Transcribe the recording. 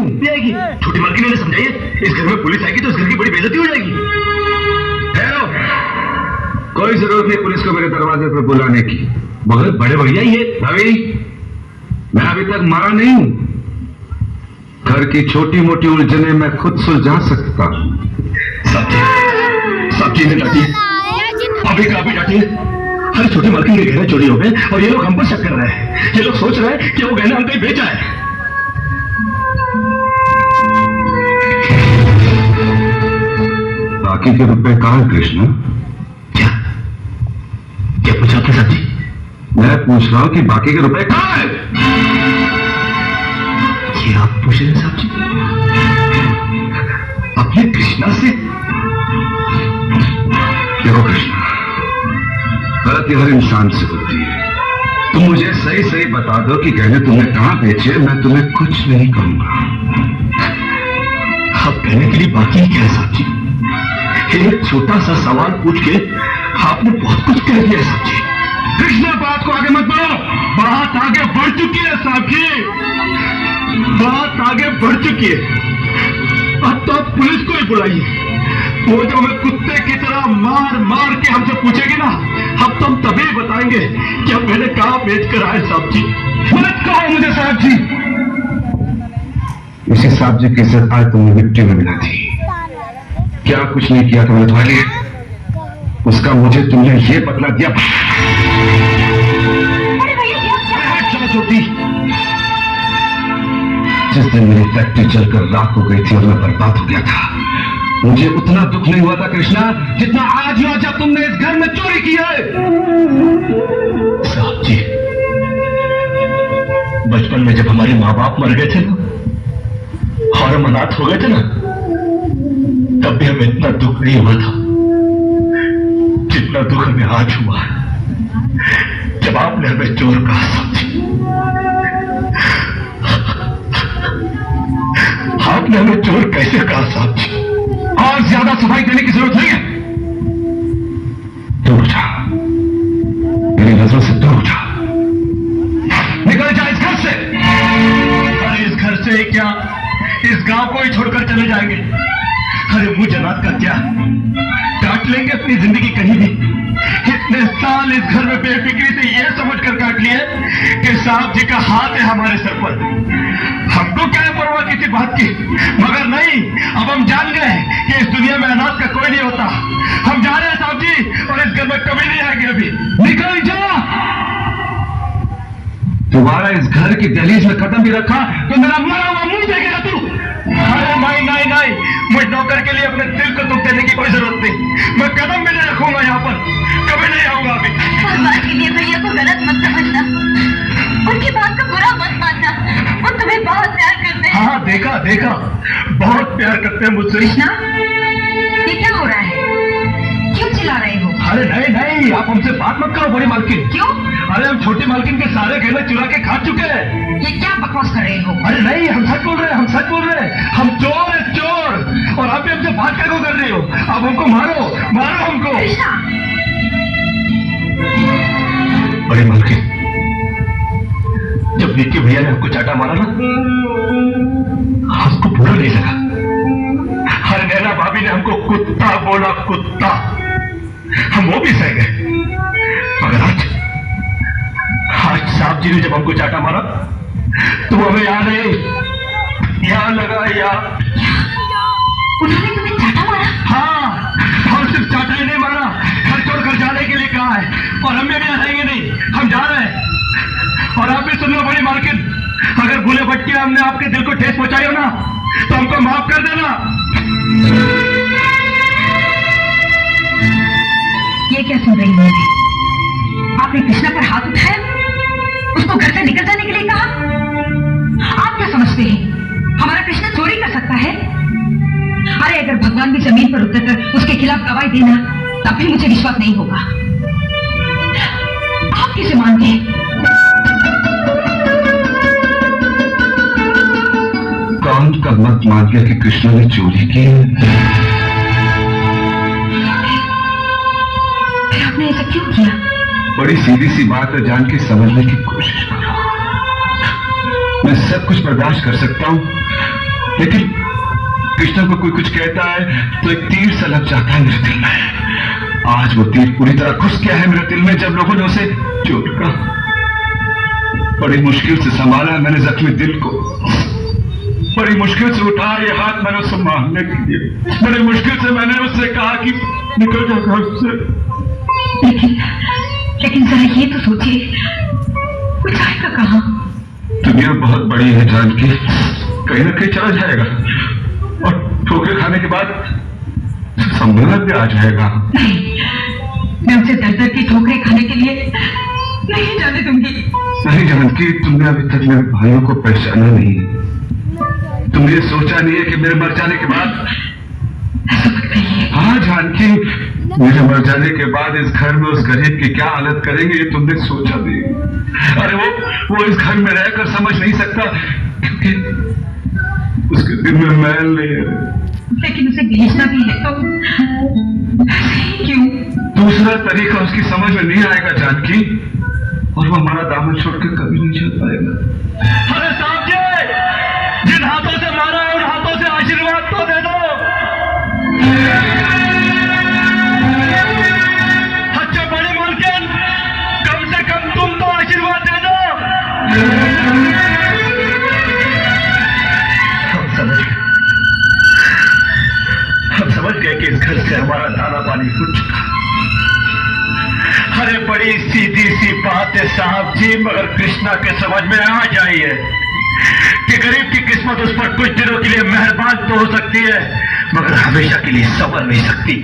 घूमती आएगी। छोटी मालकिन ने समझाइए, इस घर में पुलिस आएगी तो इस घर की बड़ी बेइज्जती हो जाएगी। कोई जरूरत नहीं पुलिस को मेरे दरवाजे पर बुलाने की। मगर बड़े भैया ये रवि, मैं अभी तक मरा नहीं हूं। घर की छोटी मोटी उलझने मैं खुद सुलझा सकता हूं। साहब जी ने डांटिए, अभी काफी डांटिए। अरे छोटी मालकिन के गहने चोरी हो गए और ये लोग हम पर शक कर रहे हैं। ये लोग सोच रहे हैं कि वो गहने हम कहीं बेचा है। बाकी के रुपए कहां है कृष्ण? क्या पूछा आपने साहब जी? मैं पूछ रहा हूं कि बाकी के रुपए कहां है? ये आप पूछ रहे हैं साहब जी अपने कृष्णा से? देखो कृष्णा, गलती हर इंसान से होती है। तुम मुझे सही सही बता दो कि गहने तुमने कहां बेचे, मैं तुम्हें कुछ नहीं कहूंगा। आप कहने के लिए बाकी क्या है साहब जी? एक छोटा सा सवाल पूछ के आपने बहुत कुछ कह दिया साहब जी। कृष्णा, बात को आगे मत बढ़ो। बात आगे बढ़ चुकी है साहब जी, बात आगे बढ़ चुकी है। अब तो आप पुलिस को ही बुलाइए। वो जो हमें कुत्ते की तरह मार मार के हमसे पूछेगी ना, अब तो हम तभी बताएंगे कि अब मैंने कहां बेच कर आए साहब जी। मत कहो मुझे साहब जी। इसी साहब जी की इज्जत आज तुमने मिट्टी में मिला थी। क्या कुछ नहीं किया तुमने तुम्हारे लिए, उसका मुझे तुमने ये बदला दिया। चलो छोटी, जिस दिन मेरी फैक्ट्री जलकर राख हो गई थी और मैं बर्बाद हो गया था, मुझे उतना दुख नहीं हुआ था कृष्णा जितना आज हुआ जब तुमने इस घर में चोरी की है। साहब जी, बचपन में जब हमारे माँ बाप मर गए थे ना और हम अनाथ हो गए थे ना, तब भी हमें इतना दुख नहीं हुआ था जितना दुख हमें आज हुआ जब आपने हमें चोर कहा साहब जी। आपने हमें चोर कैसे कहा साहब जी? और ज्यादा सफाई देने की जरूरत नहीं है। दूर जा, मेरी नजरों से दूर जा, निकल जा इस घर से। अरे इस घर से क्या, इस गांव को ही छोड़कर चले जाएंगे। अरे मुझ जनात का क्या, काट लेंगे अपनी जिंदगी कहीं भी। इतने साल इस घर में बेफिक्री से ये समझकर काट लिए कि साहब जी का हाथ है हमारे सर पर। हमको क्या है परवाह किसी बात की, मगर नहीं, अब हम जान गए कि इस दुनिया में अनाथ का कोई नहीं होता। हम जा रहे हैं साहब जी और इस घर में कभी नहीं आएंगे। अभी निकल जा। दोबारा इस घर की दहलीज में कदम भी रखा तो मेरा मरा हुआ मुंह देखेगा तू। अरे नहीं नहीं नहीं, मुझ नौकर के लिए अपने दिल को दुख देने की कोई जरूरत नहीं। मैं कदम भी नहीं रखूंगा यहाँ पर, कभी नहीं आऊंगा अभी। भगवान के लिए भैया को गलत मत समझना, उनकी बात को बुरा मत मानना। वो तुम्हें बहुत प्यार करते हैं। हाँ देखा देखा, बहुत प्यार करते हैं मुझसे। कृष्णा, ये क्या हो रहा है? क्यों चिल्ला रहे हो? अरे नहीं नहीं, आप हमसे बात मत करो बड़ी मालकिन। क्यों? अरे हम छोटी मालकिन के सारे गहने चुरा के खा चुके हैं। ये क्या बकवास कर रहे हो? अरे नहीं, हम सच बोल रहे हैं, हम सच बोल रहे हैं। हम चोर है चोर, और आप भी हमसे बात क्या कर रही हो? अब हमको मारो, मारो हमको। कृष्णा, बड़ी मालकिन, जब विक्की भैया ने हमको चाटा मारा ना, हमको बुरा नहीं लगा। हर नैना भाभी ने हमको कुत्ता बोला, कुत्ता, हम वो भी सह गए। मगर आज साहब जी ने जब हमको चाटा मारा तो हमें याद है, यहाँ लगा याद। उन्होंने तुम्हें चाटा मारा? हाँ, और सिर्फ चाटा ही नहीं मारा, घर छोड़कर जाने के लिए कहा है। और हम भी रहेंगे नहीं, हम जा रहे हैं। और आप भी सुन लो बड़ी मालकिन, अगर भूले भटके हमने आपके दिल को ठेस पहुंचाई हो ना, तो हमको माफ कर देना। ये क्या सुन रही हो? आपने कृष्णा पर हाथ उठाया, उसको घर से निकल जाने के लिए कहा। आप क्या समझते हैं हमारा कृष्णा चोरी कर सकता है? अरे अगर भगवान भी जमीन पर उतरकर उसके खिलाफ गवाही देना, तब भी मुझे विश्वास नहीं होगा। आप किसे मानते हैं? कौन का मत मान गया कि कृष्णा ने चोरी की है? फिर आपने ऐसा क्यों किया? बड़ी सीधी सी बात है, जान के समझने की कोशिश करो। मैं सब कुछ बर्दाश्त कर सकता हूं, लेकिन कृष्णा को कोई कुछ कहता है तो एक तीर सा लग जाता है मेरे दिल में। आज वो तीर पूरी तरह घुस गया है मेरे दिल में जब लोगों ने उसे चोट का बड़ी मुश्किल से संभाला है मैंने जख्मी दिल को। बड़ी मुश्किल से उठाया ये हाथ मैंने उससे मारने के लिए। बड़ी मुश्किल से मैंने उससे कहा कि निकल जा घर से। लेकिन जरा ये तो सोचिए, वो जाएगा कहाँ? दुनिया बहुत बड़ी है जानकी, कहीं ना कहीं चला जाएगा और ठोकर खाने के बाद सम्मेलन भी आ जाएगा। नहीं, मैं उसे दर दर की ठोकरें खाने के लिए नहीं जाने दूंगी। नहीं जानकी, तुमने अभी तक मेरे भाइयों को पहचाना नहीं। तुमने ये सोचा नहीं है कि मेरे मर जाने के बाद। हाँ जानकी, मेरे मर जाने के बाद इस घर में उस गरीब की क्या हालत करेंगे ये तुमने सोचा नहीं। अरे वो इस घर में रहकर समझ नहीं सकता क्योंकि उसके दिल में मैल नहीं है। लेकिन उसे भेजना भी है तो क्यों? दूसरा तरीका उसकी समझ में नहीं आएगा जानकी, और वो हमारा दामन छोड़कर कभी नहीं चल पाएगा। अरे साहब जी, जिन हाथों से मारा है उन हाथों से आशीर्वाद तो दे दो। अच्छा बड़ी मालकिन, कम से कम तुम तो आशीर्वाद दे दो। हम समझ गए कि इस घर से हमारा दाना पानी फूट चुका। अरे बड़ी सीधी सी बात है साहब जी, मगर कृष्णा के समझ में आ जाइए कि गरीब की किस्मत उस पर कुछ दिनों के लिए मेहरबान तो हो सकती है मगर हमेशा के लिए संवर नहीं सकती।